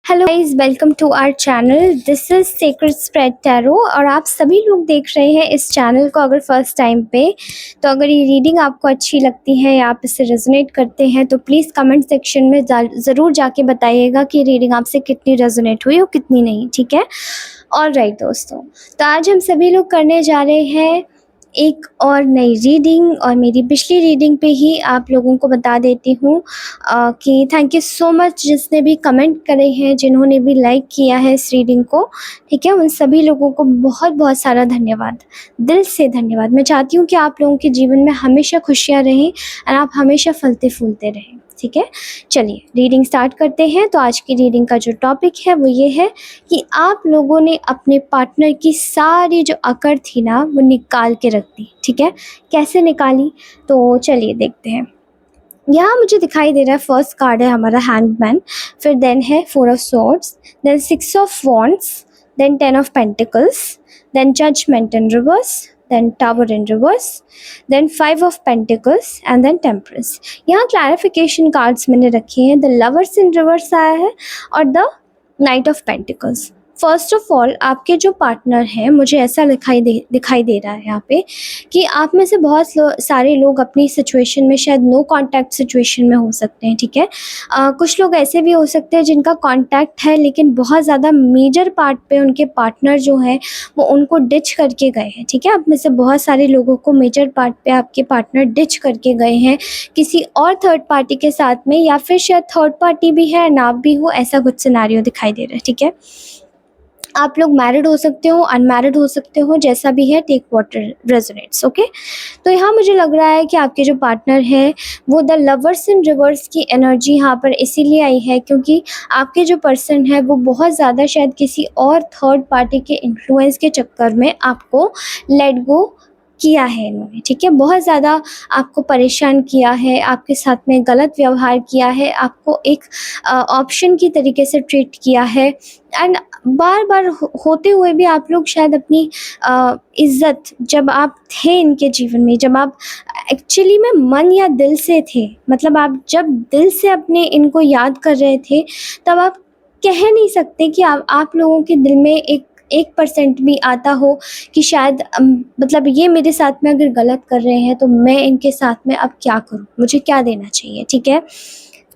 Hello guys, welcome to our channel. This is sacred spread tarot और आप सभी लोग देख रहे हैं इस चैनल को अगर फर्स्ट टाइम पे। तो अगर ये रीडिंग आपको अच्छी लगती है या आप इससे रेजोनेट करते हैं तो प्लीज़ कमेंट सेक्शन में ज़रूर जाके बताइएगा कि रीडिंग आपसे कितनी रेजोनेट हुई और कितनी नहीं। ठीक है, और राइट दोस्तों, तो आज हम सभी लोग करने जा रहे हैं एक और नई रीडिंग। और मेरी पिछली रीडिंग पे ही आप लोगों को बता देती हूँ कि थैंक यू सो मच जिसने भी कमेंट करे हैं, जिन्होंने भी लाइक किया है इस रीडिंग को। ठीक है, उन सभी लोगों को बहुत बहुत सारा धन्यवाद, दिल से धन्यवाद। मैं चाहती हूँ कि आप लोगों के जीवन में हमेशा खुशियाँ रहें और आप हमेशा फलते फूलते रहें। ठीक है, चलिए रीडिंग स्टार्ट करते हैं। तो आज की रीडिंग का जो टॉपिक है वो ये है कि आप लोगों ने अपने पार्टनर की सारी जो अकड़ थी ना वो निकाल के रख दी। ठीक है, कैसे निकाली तो चलिए देखते हैं। यहाँ मुझे दिखाई दे रहा है फर्स्ट कार्ड है हमारा हैंगमैन, फिर देन है four of swords, then six of wands, then ten of pentacles, then judgement in reverse, then tower in reverse, then five of pentacles and then temperance. यहाँ क्लैरिफिकेशन कार्ड्स मैंने रखे हैं। The lovers in reverse आया है और the night of pentacles. First of all आपके जो partner हैं, मुझे ऐसा दिखाई दे रहा है यहाँ पे कि आप में से बहुत सारे लोग अपनी सिचुएशन में शायद नो कांटेक्ट सिचुएशन में हो सकते हैं। ठीक है, कुछ लोग ऐसे भी हो सकते हैं जिनका कांटेक्ट है लेकिन बहुत ज़्यादा मेजर पार्ट पे उनके पार्टनर जो हैं वो उनको डिच करके गए हैं। ठीक है, आप में से बहुत सारे लोगों को मेजर पार्ट पे आपके पार्टनर डिच करके गए हैं किसी और थर्ड पार्टी के साथ में, या फिर शायद थर्ड पार्टी भी है ना भी हो, ऐसा कुछ सिनेरियो दिखाई दे रहा है। ठीक है, आप लोग मैरिड हो सकते हो, अनमैरिड हो सकते हो, जैसा भी है, टेक व्हाट रेजोनेट्स। ओके, तो यहाँ मुझे लग रहा है कि आपके जो पार्टनर है वो द लवर्स इन रिवर्स की एनर्जी यहाँ पर इसीलिए आई है क्योंकि आपके जो पर्सन है वो बहुत ज़्यादा शायद किसी और थर्ड पार्टी के इन्फ्लुएंस के चक्कर में आपको लेट गो किया है इन्होंने। ठीक है, बहुत ज़्यादा आपको परेशान किया है, आपके साथ में गलत व्यवहार किया है, आपको एक ऑप्शन की तरीके से ट्रीट किया है। एंड बार बार होते हुए भी आप लोग शायद अपनी इज्जत, जब आप थे इनके जीवन में, जब आप एक्चुअली में मन या दिल से थे, मतलब आप जब दिल से अपने इनको याद कर रहे थे, तब आप कह नहीं सकते कि आप लोगों के दिल में एक 1% भी आता हो कि शायद मतलब ये मेरे साथ में अगर गलत कर रहे हैं तो मैं इनके साथ में अब क्या करूं, मुझे क्या देना चाहिए। ठीक है,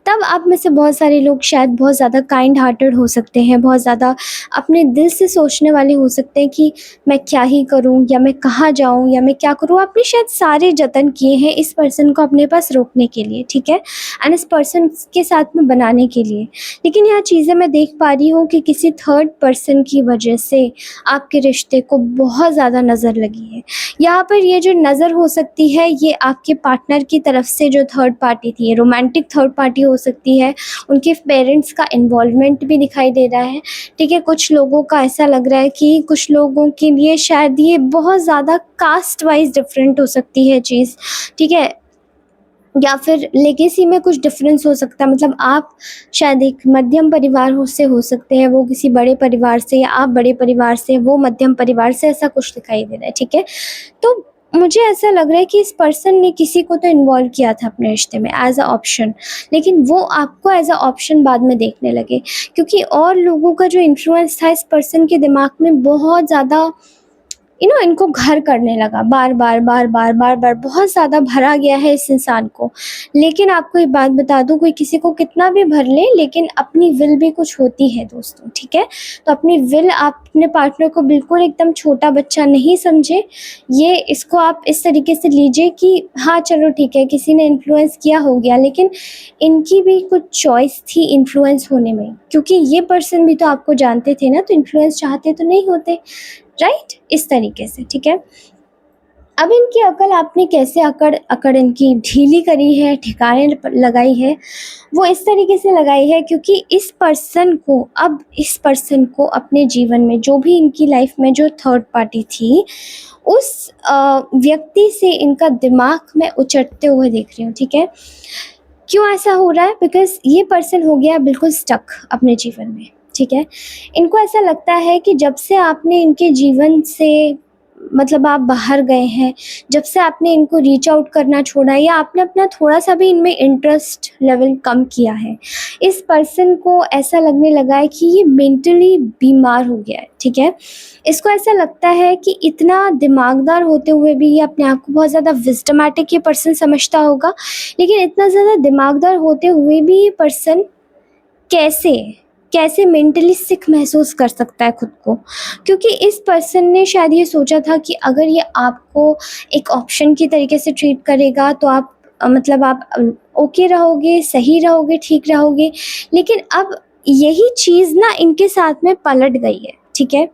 तब आप में से बहुत सारे लोग शायद बहुत ज़्यादा काइंड हार्टेड हो सकते हैं, बहुत ज़्यादा अपने दिल से सोचने वाले हो सकते हैं कि मैं क्या ही करूं, या मैं कहाँ जाऊं, या मैं क्या करूं। आपने शायद सारे जतन किए हैं इस पर्सन को अपने पास रोकने के लिए। ठीक है, एंड इस पर्सन के साथ में बनाने के लिए, लेकिन यहाँ चीज़ें मैं देख पा रही हूँ कि किसी थर्ड पर्सन की वजह से आपके रिश्ते को बहुत ज़्यादा नज़र लगी है। यहाँ पर ये जो नज़र हो सकती है ये आपके पार्टनर की तरफ से जो थर्ड पार्टी थी, रोमांटिक थर्ड पार्टी हो सकती है, उनके पेरेंट्स का इन्वॉल्वमेंट भी दिखाई दे रहा है। ठीक है, कुछ लोगों का ऐसा लग रहा है कि कुछ लोगों के लिए शायद ये बहुत ज़्यादा कास्ट वाइज डिफरेंट हो सकती है चीज़। ठीक है, या फिर लेगेसी में कुछ डिफरेंस हो सकता है, मतलब आप शायद एक मध्यम परिवार से हो सकते हैं, वो किसी बड़े परिवार से, या आप बड़े परिवार से, वो मध्यम परिवार से, ऐसा कुछ दिखाई दे रहा है। ठीक है, तो मुझे ऐसा लग रहा है कि इस पर्सन ने किसी को तो इन्वॉल्व किया था अपने रिश्ते में एज अ ऑप्शन, लेकिन वो आपको एज अ ऑप्शन बाद में देखने लगे क्योंकि और लोगों का जो इन्फ्लुएंस था इस पर्सन के दिमाग में बहुत ज़्यादा इनको घर करने लगा, बार बार बार बार बार बार बहुत ज़्यादा भरा गया है इस इंसान को। लेकिन आपको एक बात बता दूं, कोई किसी को कितना भी भर ले लेकिन अपनी विल भी कुछ होती है दोस्तों। ठीक है, तो अपनी विल, आप अपने पार्टनर को बिल्कुल एकदम छोटा बच्चा नहीं समझे। ये इसको आप इस तरीके से लीजिए कि हाँ चलो ठीक है, किसी ने इन्फ्लुएंस किया हो गया, लेकिन इनकी भी कुछ चॉइस थी इन्फ्लुएंस होने में, क्योंकि ये पर्सन भी तो आपको जानते थे ना, तो इन्फ्लुएंस चाहते तो नहीं होते, राइट, इस तरीके से। ठीक है, अब इनकी अकल आपने कैसे अकड़ अकड़ इनकी ढीली करी है, ठिकाने लगाई है, वो इस तरीके से लगाई है क्योंकि इस पर्सन को अपने जीवन में, जो भी इनकी लाइफ में जो थर्ड पार्टी थी, उस व्यक्ति से इनका दिमाग मैं उचटते हुए देख रही हूँ। ठीक है, क्यों ऐसा हो रहा है? बिकॉज ये पर्सन हो गया बिल्कुल स्टक अपने जीवन में। ठीक है, इनको ऐसा लगता है कि जब से आपने इनके जीवन से मतलब आप बाहर गए हैं, जब से आपने इनको रीच आउट करना छोड़ा है या आपने अपना थोड़ा-सा भी इनमें इंटरेस्ट लेवल कम किया है, इस पर्सन को ऐसा लगने लगा है कि ये मेंटली बीमार हो गया है, ठीक है? इसको ऐसा लगता है कि इतना दिमागदार होते हुए भी ये अपने आप को बहुत ज़्यादा विज़डमैटिक ये पर्सन समझता होगा, लेकिन इतना ज़्यादा दिमागदार होते हुए भी ये पर्सन कैसे कैसे मेंटली सिक महसूस कर सकता है खुद को? क्योंकि इस पर्सन ने शायद ये सोचा था कि अगर ये आपको एक ऑप्शन की तरीके से ट्रीट करेगा तो आप मतलब आप ओके रहोगे, सही रहोगे, ठीक रहोगे। लेकिन अब यही चीज़ ना इनके साथ में पलट गई है, ठीक है?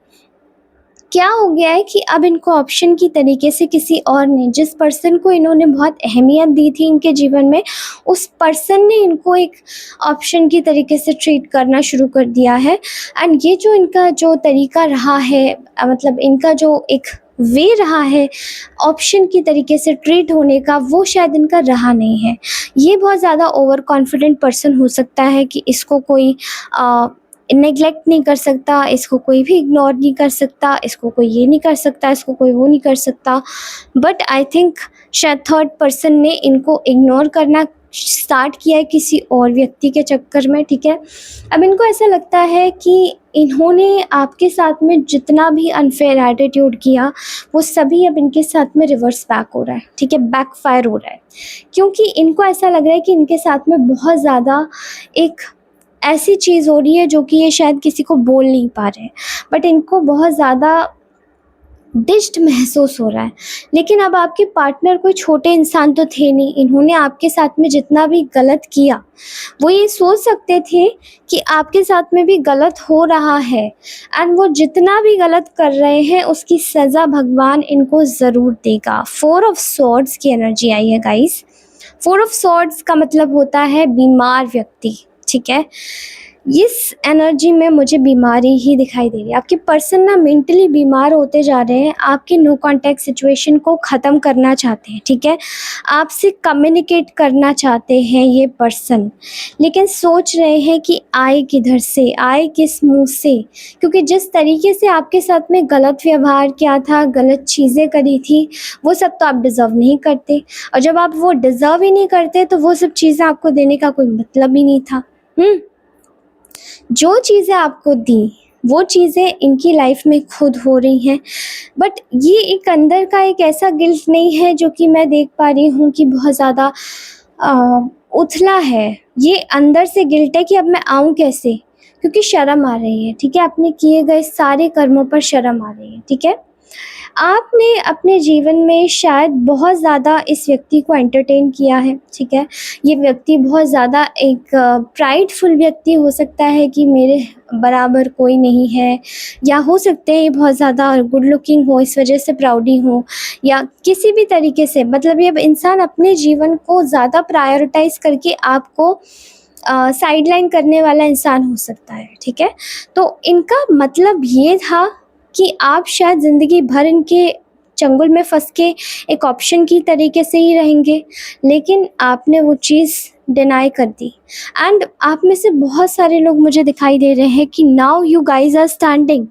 क्या हो गया है कि अब इनको ऑप्शन की तरीके से किसी और ने, जिस पर्सन को इन्होंने बहुत अहमियत दी थी इनके जीवन में, उस पर्सन ने इनको एक ऑप्शन की तरीके से ट्रीट करना शुरू कर दिया है। एंड ये जो इनका जो तरीका रहा है मतलब इनका जो एक वे रहा है ऑप्शन की तरीके से ट्रीट होने का, वो शायद इनका रहा नहीं है। ये बहुत ज़्यादा ओवर कॉन्फिडेंट पर्सन हो सकता है कि इसको कोई नेग्लेक्ट नहीं कर सकता, इसको कोई भी इग्नोर नहीं कर सकता, इसको कोई ये नहीं कर सकता, इसको कोई वो नहीं कर सकता। बट आई थिंक शायद थर्ड पर्सन ने इनको इग्नोर करना स्टार्ट किया है किसी और व्यक्ति के चक्कर में, ठीक है? अब इनको ऐसा लगता है कि इन्होंने आपके साथ में जितना भी अनफेयर एटीट्यूड किया, वो सभी अब इनके साथ में रिवर्स बैक हो रहा है, ठीक है? बैकफायर हो रहा है। क्योंकि इनको ऐसा लग रहा है कि इनके साथ में बहुत ज़्यादा एक ऐसी चीज़ हो रही है जो कि ये शायद किसी को बोल नहीं पा रहे हैं, बट इनको बहुत ज़्यादा डिस्ड महसूस हो रहा है। लेकिन अब आपके पार्टनर कोई छोटे इंसान तो थे नहीं, इन्होंने आपके साथ में जितना भी गलत किया, वो ये सोच सकते थे कि आपके साथ में भी गलत हो रहा है एंड वो जितना भी गलत कर रहे हैं उसकी सज़ा भगवान इनको ज़रूर देगा। 4 ऑफ स्वॉर्ड्स की एनर्जी आई है गाइस। 4 ऑफ स्वॉर्ड्स का मतलब होता है बीमार व्यक्ति, ठीक है? इस एनर्जी में मुझे बीमारी ही दिखाई दे रही है। आपके पर्सन ना मेंटली बीमार होते जा रहे हैं, आपके नो कॉन्टैक्ट सिचुएशन को ख़त्म करना चाहते हैं, ठीक है? आपसे कम्युनिकेट करना चाहते हैं ये पर्सन, लेकिन सोच रहे हैं कि आए किधर से, आए किस मुँह से? क्योंकि जिस तरीके से आपके साथ में गलत व्यवहार किया था, गलत चीज़ें करी थी, वो सब तो आप डिज़र्व नहीं करते, और जब आप वो डिज़र्व ही नहीं करते तो वो सब चीज़ें आपको देने का कोई मतलब ही नहीं था। जो चीज़ें आपको दी, वो चीज़ें इनकी लाइफ में खुद हो रही हैं, बट ये एक अंदर का एक ऐसा गिल्ट नहीं है जो कि मैं देख पा रही हूँ कि बहुत ज़्यादा उथला है। ये अंदर से गिल्ट है कि अब मैं आऊँ कैसे? क्योंकि शर्म आ रही है, ठीक है? अपने किए गए सारे कर्मों पर शर्म आ रही है, ठीक है? आपने अपने जीवन में शायद बहुत ज़्यादा इस व्यक्ति को एंटरटेन किया है, ठीक है? ये व्यक्ति बहुत ज़्यादा एक प्राइडफुल व्यक्ति हो सकता है कि मेरे बराबर कोई नहीं है, या हो सकते हैं ये बहुत ज़्यादा गुड लुकिंग हो, इस वजह से प्राउडी हो, या किसी भी तरीके से मतलब ये इंसान अपने जीवन को ज़्यादा प्रायोरिटाइज़ करके आपको साइडलाइन करने वाला इंसान हो सकता है, ठीक है? तो इनका मतलब ये था कि आप शायद ज़िंदगी भर इनके चंगुल में फँस के एक ऑप्शन की तरीके से ही रहेंगे, लेकिन आपने वो चीज़ डिनाई कर दी। एंड आप में से बहुत सारे लोग मुझे दिखाई दे रहे हैं कि now you guys are standing.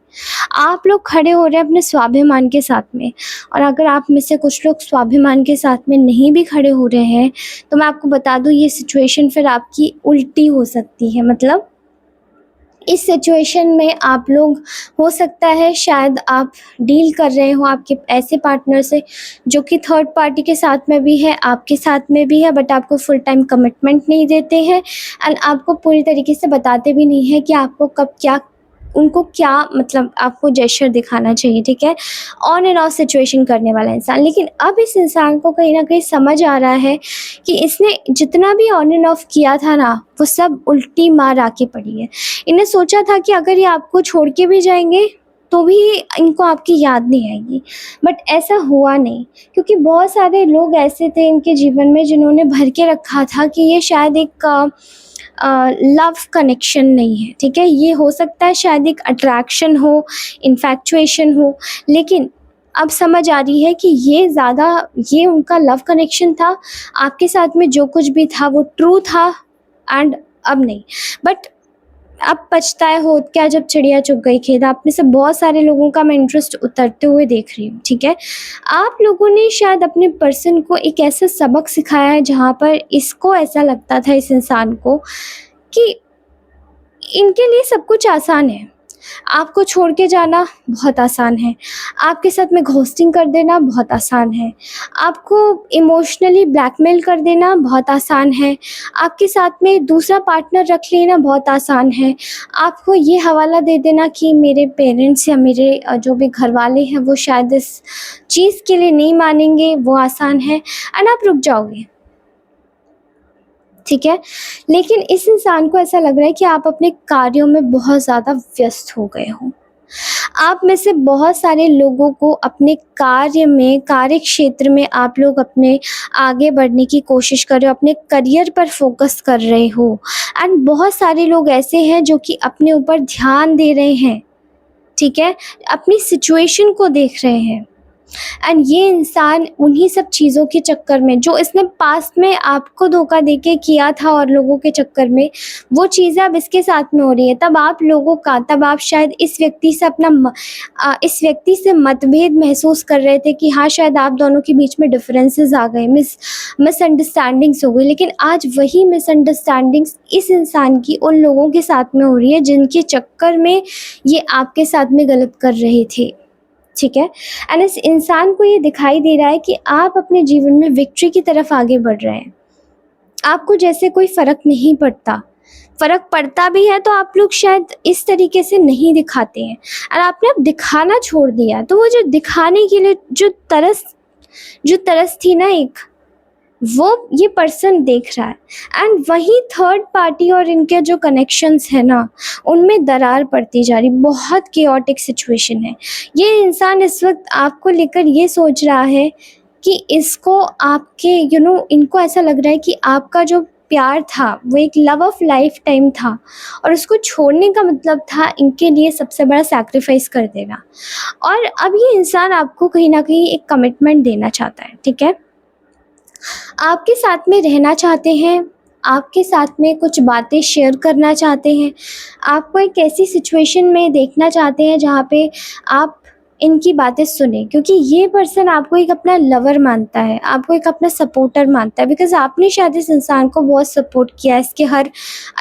आप लोग खड़े हो रहे हैं अपने स्वाभिमान के साथ में, और अगर आप में से कुछ लोग स्वाभिमान के साथ में नहीं भी खड़े हो रहे हैं, तो मैं आपको बता दूँ ये सिचुएशन फिर आपकी उल्टी हो सकती है। मतलब इस सिचुएशन में आप लोग, हो सकता है शायद आप डील कर रहे हो आपके ऐसे पार्टनर से जो कि थर्ड पार्टी के साथ में भी है, आपके साथ में भी है, बट आपको फुल टाइम कमिटमेंट नहीं देते हैं एंड आपको पूरी तरीके से बताते भी नहीं है कि आपको कब क्या, उनको क्या मतलब आपको जेस्चर दिखाना चाहिए, ठीक है? ऑन एंड ऑफ सिचुएशन करने वाला इंसान। लेकिन अब इस इंसान को कहीं न कहीं समझ आ रहा है कि इसने जितना भी ऑन एंड ऑफ किया था ना, वो सब उल्टी मार आके पड़ी है। इन्हें सोचा था कि अगर ये आपको छोड़ के भी जाएँगे, तो भी इनको आपकी याद नहीं आएगी, बट ऐसा हुआ नहीं, क्योंकि बहुत सारे लोग ऐसे थे इनके जीवन में जिन्होंने भर के रखा था कि ये शायद एक लव कनेक्शन नहीं है, ठीक है? ये हो सकता है शायद एक अट्रैक्शन हो, इन्फैक्चुएशन हो, लेकिन अब समझ आ रही है कि ये उनका लव कनेक्शन था, आपके साथ में जो कुछ भी था वो ट्रू था एंड अब नहीं। बट अब पछताए होत क्या जब चिड़िया चुग गई खेत। आप में से बहुत सारे लोगों का मैं इंटरेस्ट उतरते हुए देख रही हूँ, ठीक है। आप लोगों ने शायद अपने पर्सन को एक ऐसा सबक सिखाया है जहाँ पर इसको ऐसा लगता था, इस इंसान को, कि इनके लिए सब कुछ आसान है। आपको छोड़ के जाना बहुत आसान है, आपके साथ में घोस्टिंग कर देना बहुत आसान है, आपको इमोशनली ब्लैकमेल कर देना बहुत आसान है, आपके साथ में दूसरा पार्टनर रख लेना बहुत आसान है, आपको ये हवाला दे देना कि मेरे पेरेंट्स या मेरे जो भी घरवाले हैं वो शायद इस चीज़ के लिए नहीं मानेंगे, वो आसान है, एंड आप रुक जाओगे, ठीक है। लेकिन इस इंसान को ऐसा लग रहा है कि आप अपने कार्यों में बहुत ज़्यादा व्यस्त हो गए हो। आप में से बहुत सारे लोगों को अपने कार्य में, कार्य क्षेत्र में आप लोग अपने आगे बढ़ने की कोशिश कर रहे हो, अपने करियर पर फोकस कर रहे हो, एंड बहुत सारे लोग ऐसे हैं जो कि अपने ऊपर ध्यान दे रहे हैं, ठीक है, अपनी सिचुएशन को देख रहे हैं। एंड ये इंसान उन्हीं सब चीज़ों के चक्कर में, जो इसने पास्ट में आपको धोखा देके किया था और लोगों के चक्कर में, वो चीज़ें अब इसके साथ में हो रही है। तब आप शायद इस व्यक्ति से इस व्यक्ति से मतभेद महसूस कर रहे थे कि हाँ, शायद आप दोनों के बीच में डिफरेंसेस आ गए, मिसअंडरस्टैंडिंग्स हो गई। लेकिन आज वही मिसअंडरस्टैंडिंग्स इस इंसान की उन लोगों के साथ में हो रही है जिनके चक्कर में ये आपके साथ में गलत कर रहे थे, ठीक है। एंड इस इंसान को ये दिखाई दे रहा है कि आप अपने जीवन में विक्ट्री की तरफ आगे बढ़ रहे हैं, आपको जैसे कोई फ़र्क नहीं पड़ता, फ़र्क पड़ता भी है तो आप लोग शायद इस तरीके से नहीं दिखाते हैं, और आपने अब दिखाना छोड़ दिया। तो वो जो दिखाने के लिए जो तरस थी ना एक, वो ये पर्सन देख रहा है। एंड वही थर्ड पार्टी और इनके जो कनेक्शंस है ना, उनमें दरार पड़ती जा रही, बहुत केओटिक सिचुएशन है। ये इंसान इस वक्त आपको लेकर ये सोच रहा है कि इसको आपके इनको ऐसा लग रहा है कि आपका जो प्यार था वो एक लव ऑफ लाइफ टाइम था, और उसको छोड़ने का मतलब था इनके लिए सबसे बड़ा सैक्रिफाइस कर देना। और अब ये इंसान आपको कहीं ना कहीं एक कमिटमेंट देना चाहता है, ठीक है, आपके साथ में रहना चाहते हैं, आपके साथ में कुछ बातें शेयर करना चाहते हैं, आपको एक ऐसी सिचुएशन में देखना चाहते हैं जहाँ पे आप इनकी बातें सुने, क्योंकि ये पर्सन आपको एक अपना लवर मानता है, आपको एक अपना सपोर्टर मानता है, बिकॉज आपने शायद इस इंसान को बहुत सपोर्ट किया इसके हर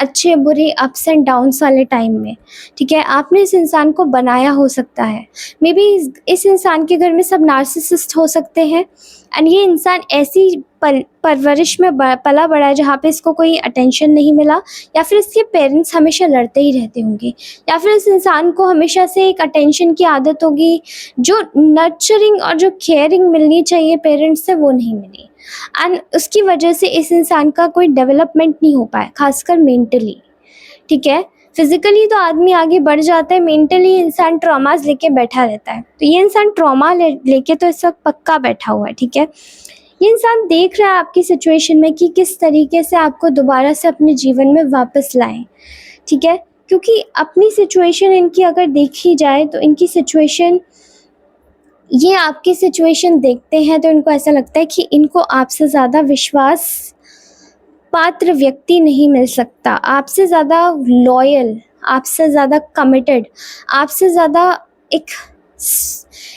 अच्छे बुरे अप्स एंड डाउन्स वाले टाइम में, ठीक है। आपने इस इंसान को बनाया हो सकता है, मे बी इस इंसान के घर में सब नार्सिसिस्ट हो सकते हैं, एंड ये इंसान ऐसी परवरिश में पला बड़ा है जहाँ पे इसको कोई अटेंशन नहीं मिला, या फिर इसके पेरेंट्स हमेशा लड़ते ही रहते होंगे, या फिर इस इंसान को हमेशा से एक अटेंशन की आदत होगी, जो नर्चरिंग और जो केयरिंग मिलनी चाहिए पेरेंट्स से वो नहीं मिली, एंड उसकी वजह से इस इंसान का कोई डेवलपमेंट नहीं हो पाया, खासकर मेंटली, ठीक है। फिजिकली तो आदमी आगे बढ़ जाता है, मेंटली इंसान ट्रॉमास लेके बैठा रहता है। तो ये इंसान ट्रॉमा लेके तो इस वक्त पक्का बैठा हुआ है, ठीक है। ये इंसान देख रहा है आपकी सिचुएशन में कि किस तरीके से आपको दोबारा से अपने जीवन में वापस लाएं, ठीक है, क्योंकि अपनी सिचुएशन इनकी अगर देखी जाए तो इनकी सिचुएशन, ये आपकी सिचुएशन देखते हैं तो इनको ऐसा लगता है कि इनको आपसे ज़्यादा विश्वास पात्र व्यक्ति नहीं मिल सकता, आपसे ज़्यादा लॉयल, आपसे ज़्यादा कमिटेड, आपसे ज़्यादा एक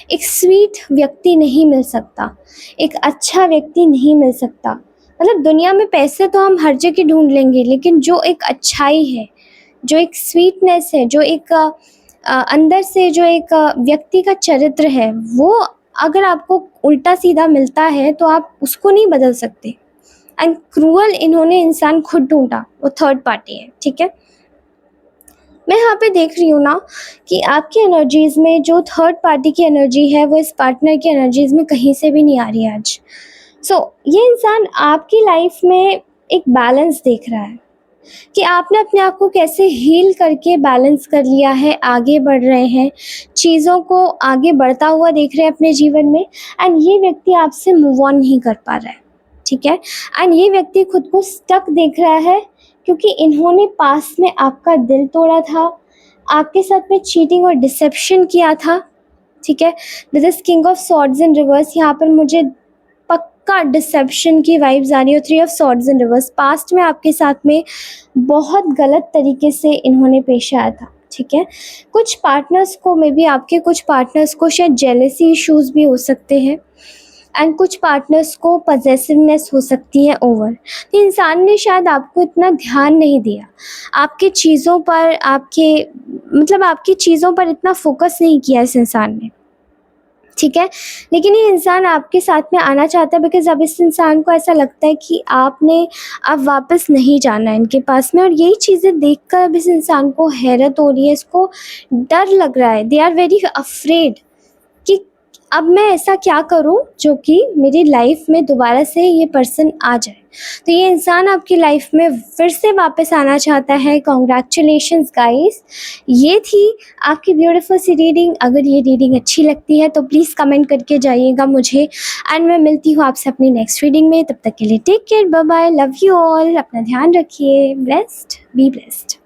एक स्वीट व्यक्ति नहीं मिल सकता, एक अच्छा व्यक्ति नहीं मिल सकता। मतलब दुनिया में पैसे तो हम हर जगह ढूंढ लेंगे, लेकिन जो एक अच्छाई है, जो एक स्वीटनेस है, जो एक अंदर से जो एक व्यक्ति का चरित्र है, वो अगर आपको उल्टा सीधा मिलता है तो आप उसको नहीं बदल सकते। एंड क्रूअल इन्होंने इंसान खुद ढूंढा, वो थर्ड पार्टी है, ठीक है। मैं यहाँ पे देख रही हूँ ना कि आपकी एनर्जीज़ में जो थर्ड पार्टी की एनर्जी है वो इस पार्टनर की एनर्जीज़ में कहीं से भी नहीं आ रही है आज। ये इंसान आपकी लाइफ में एक बैलेंस देख रहा है कि आपने अपने आप को कैसे हील करके बैलेंस कर लिया है, आगे बढ़ रहे हैं, चीज़ों को आगे बढ़ता हुआ देख रहे हैं अपने जीवन में, एंड ये व्यक्ति आपसे मूव ऑन नहीं कर पा रहा है, ठीक है। एंड ये व्यक्ति खुद को स्टक देख रहा है क्योंकि इन्होंने पास में आपका दिल तोड़ा था, आपके साथ में चीटिंग और डिसेप्शन किया था, ठीक है। This is king of swords in reverse. यहाँ पर मुझे पक्का डिसेप्शन की वाइब्स आ रही है। 3 of swords in reverse, past में आपके साथ में बहुत गलत तरीके से इन्होंने पेश आया था, ठीक है। कुछ पार्टनर्स को, मे बी आपके कुछ पार्टनर्स को शायद जेलेसी इश्यूज़ भी हो सकते हैं, एंड कुछ पार्टनर्स को पजेसिवनेस हो सकती है ओवर। तो इंसान ने शायद आपको इतना ध्यान नहीं दिया, आपके चीज़ों पर, आपके मतलब आपकी चीज़ों पर इतना फोकस नहीं किया इस इंसान ने, ठीक है। लेकिन ये इंसान आपके साथ में आना चाहता है बिकॉज़ अब इस इंसान को ऐसा लगता है कि आपने अब वापस नहीं जाना है इनके पास में, और यही चीज़ें देखकर अब इस इंसान को हैरत हो रही है, इसको डर लग रहा है। दे आर वेरी अफ्रेड कि अब मैं ऐसा क्या करूं जो कि मेरी लाइफ में दोबारा से ये पर्सन आ जाए। तो ये इंसान आपकी लाइफ में फिर से वापस आना चाहता है। कॉन्ग्रेचुलेशंस गाइस, ये थी आपकी ब्यूटीफुल सी रीडिंग। अगर ये रीडिंग अच्छी लगती है तो प्लीज़ कमेंट करके जाइएगा मुझे, एंड मैं मिलती हूँ आपसे अपनी नेक्स्ट रीडिंग में। तब तक के लिए take care, bye bye, love you all, अपना ध्यान रखिए, ब्लेस्ड, बी ब्लेस्ड।